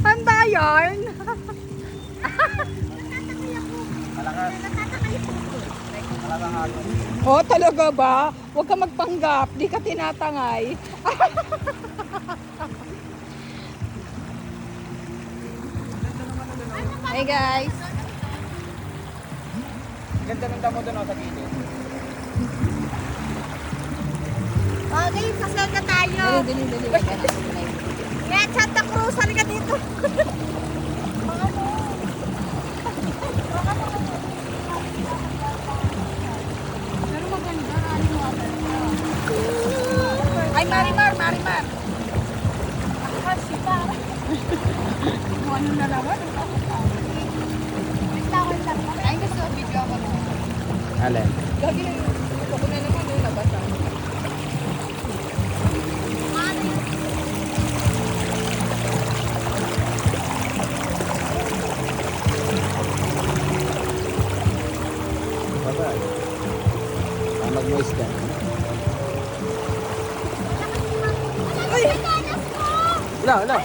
Handa yarn. Oh, talaga ba? Huwag ka magpanggap. Di ka tinatangay. Hey guys. Ganda ng damo doon sa gilid. Okay, pasal na tayo. Dali. Kaya Santa Cruz, halika dito. Pero maganda. Rally mo ata. Ay, Marimar. Kasi pa. Kung ano na naman. Tawag lang. Ay, gusto video ako. Alin? Lagi na yun. Ito ko na naman yung nabasa. Babay. Mag-moist ka. Wala.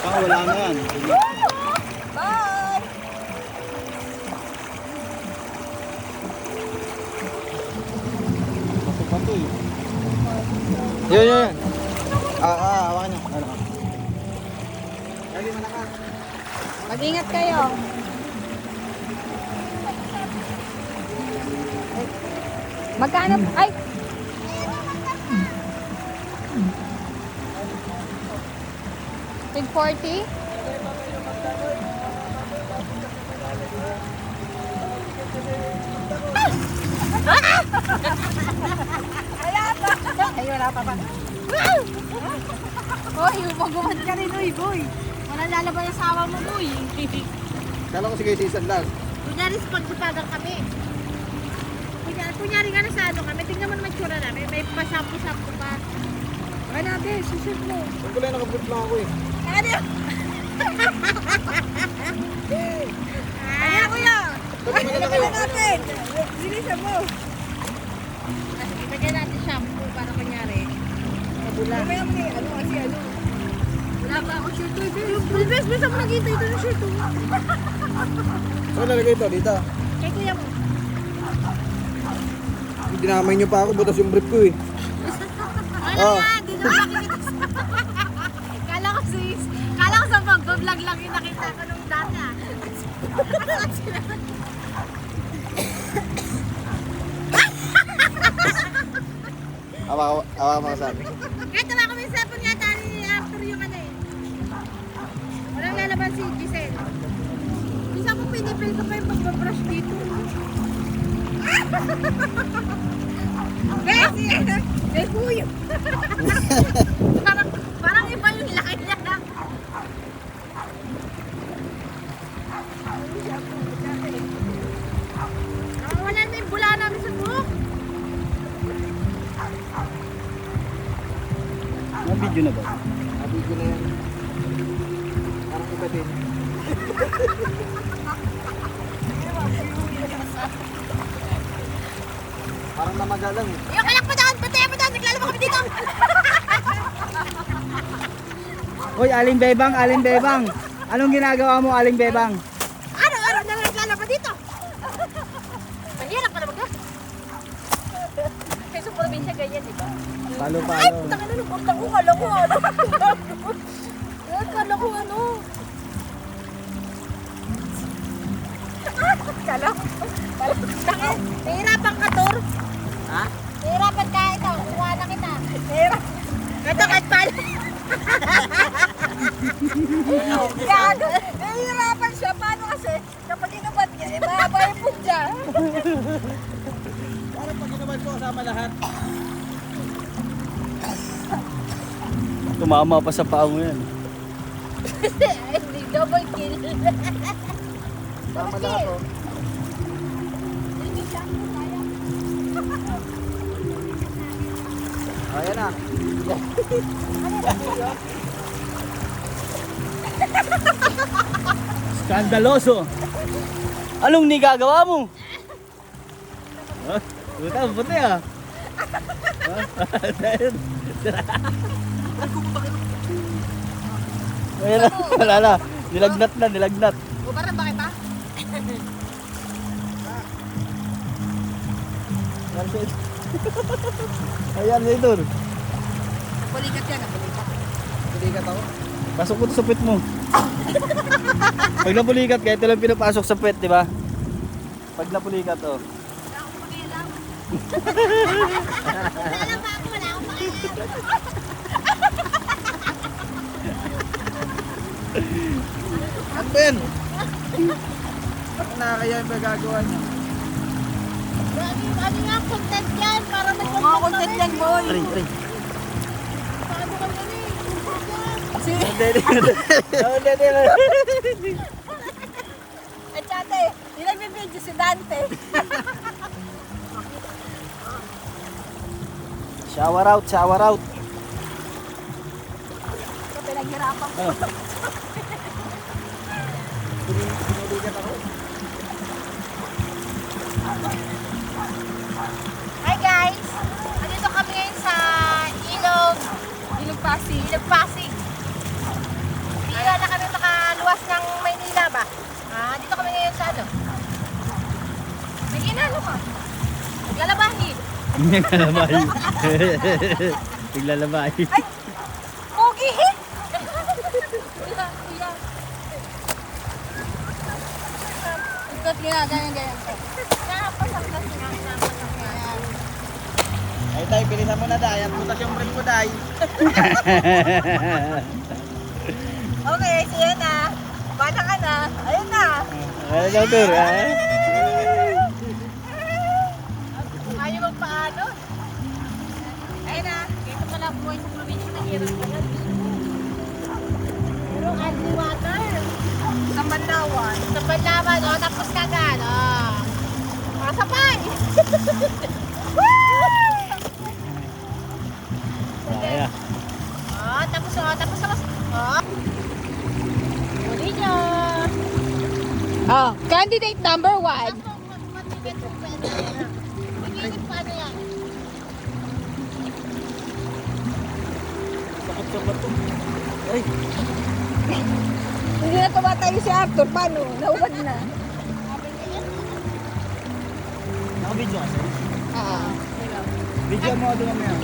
Wala na yan. Bye! Pato eh. Yun. Hawakan niya. Ano? Lagi malaka. Mag-ingat kayo. Magkano? Ay! Tig 40? Ay, wala pa pa. Hoy, magumad ka rin, uy, boy. Wala lalaban ang sawa mo, boy. Kala ko sige season lang. Kunyari, pagsipagan kami. Kunyari nga na sa ano kami, tingnan mo naman tsura namin. May pa-shampoo-shampoo pa. Ay, natin, susunod mo. Ang kulay naka-boot lang ako eh. Ano? Kaya, kuya! Ano natin? Sinisan mo. Lagyan natin shampoo para kunyari. Mabula. Mamaya mo ano kasi ano. Wala pa ako shirt ko. Bes, ako nakita ito ng shirt ko. Saan lalagay ito? Dito. Kay kuya mo. Dinamay niyo pa ako, butas yung brief ko eh. Ano yan? Dito makikita sa... Kala ko sa pag-vlog lang yung nakita ko nung dati ah. Awa mo sa akin. Kahit naman kami sa cellphone nga tali after yung ano eh. Walang lalaban si Giselle. Bisa ko pinipil ko pa yung pag-brush dito. Besi! May kuyo! parang iba yung laki niya na. Wala na yung bula namin sa buhok. Video na ba? Video na yan. Parang iba din. Parang namagalang eh. Yung kalak pa daan! Pataya pa daan! Naglalaba kami dito! Hoy, Aling Bebang. Anong ginagawa mo, Aling Bebang? Araw-araw na naglalaba dito! Mahirap pa naman ka! Kasi sa probinsya ganyan, di ba? Palo. Ay, putang ina ng putang ko! Kala ko ano? Kala ko ano? Kala ko. Nahirapan ka, Tor. Ha? Nahirapan ka ito. Kuha na kita. Ito kahit pala. Gago. Nahihirapan siya. Paano kasi? Kapag inubad niya, mahaba yung pudya. Parang pag inabad ko kasama lahat. Tumama pa sa paa mo yan. Hindi, double kill. Tama lahat oh. Ayan na. Skandaloso. Anong nigagawa mo? Buta, puti ah. Ayan na, wala na. Nilagnat na, nilagnat. O parang bakit pa? Ayan, Idol. Balikat yan, balikat. Balikat ako. Pasok mo sa puwet mo. Pag napulikat, kahit lang pinapasok sa puwet, di ba? Pag napulikat, oh. Wala akong pakialam. Wala pa ako, wala akong pakialam. Ano ba yan? Bakit nakakaya yung magagawa niya? Ano nga content yan? Para may Mga content yan, boy. Aray, aray. Paano ka na eh? Kasi, At ate, nilagme-video si Dante. Shower out, shower out. Ito pinaghirapan ko. Ano? Balikat ako. Hi guys! Andito kami ngayon sa Ilog Pasig. Ilog Pasig. Bigla na kami makaluwas ng Maynila ba? Dito kami ngayon sa ano? May ginalo ka. Naglalabahi. Naglalabay. Naglalabay. Pogi! Kuya, kuya. Ikot nga, ganyan. Napasang kasi namin napasang nga. Ay, tay, bilisan mo na, day. At putas yung break mo, day. Okay, siya na. Bata ka na. Ayun na. Ano daw, Tur? Ayaw magpaano. Ayun na. Dito pala buhay sa probinsya na hirap pala. Pero ugly water. Sa Mandawan. Sa Mandawan, o. Tapos kagan, o. Masapay. Kaya. Tapos. Huli niyo. Candidate number 1. Mag-inip pa ano yan? Sakot sa bato. Ay. Hindi na tumatayo si Arthur. Paano? Naubad na. Naka-video kasi. Video mo doon mamaya.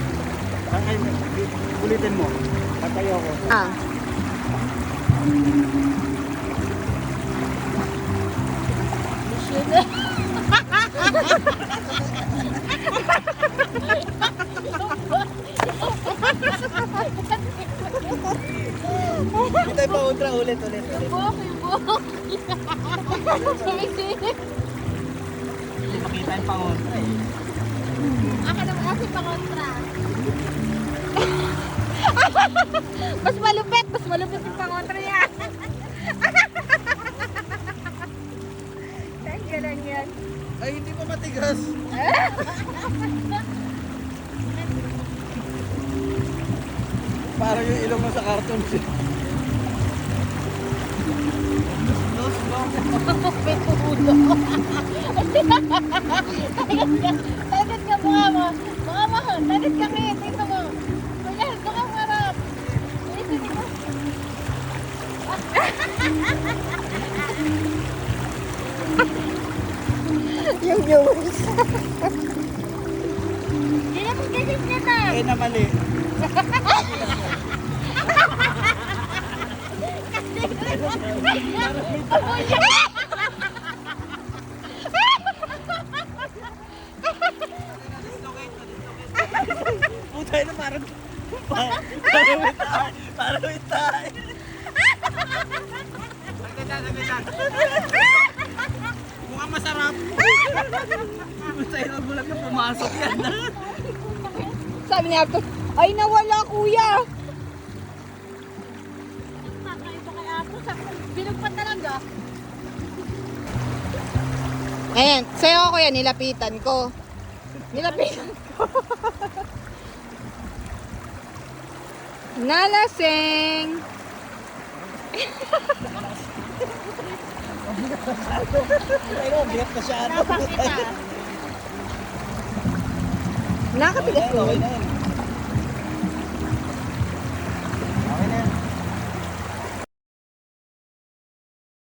Ay, ulitin mo. Patayo ako. Tay, pa-ultra. Ulit. Buhok. Sumisilip. Hindi makita yung pangontra eh. Aka naman kasi pangontra. Mas malupit yung pangontra niya. Kaya lang yan. Ay, hindi pa matigas. Parang yung ilong mo sa cartoon. May pulo. Tagat ka mukha mo. Mukha mo. Tagat ka ngayon. Dito mo. Kuya, ito ka marap. Dito. Yung viewers. Hindi na mag-galit niya na. Eh, na mali. Putay na parang may tayo. Sagdan. Mukhang masarap. Putay na bulag na pumasok yan. Sabi ni Arthur, ay nawala kuya. Ito kay Arthur, sabi ko, bilog pa talaga. Ayan, sa'yo ako yan, nilapitan ko. Nalasing. Putay na, biyak na siya. Nakakatigas Okay na yan.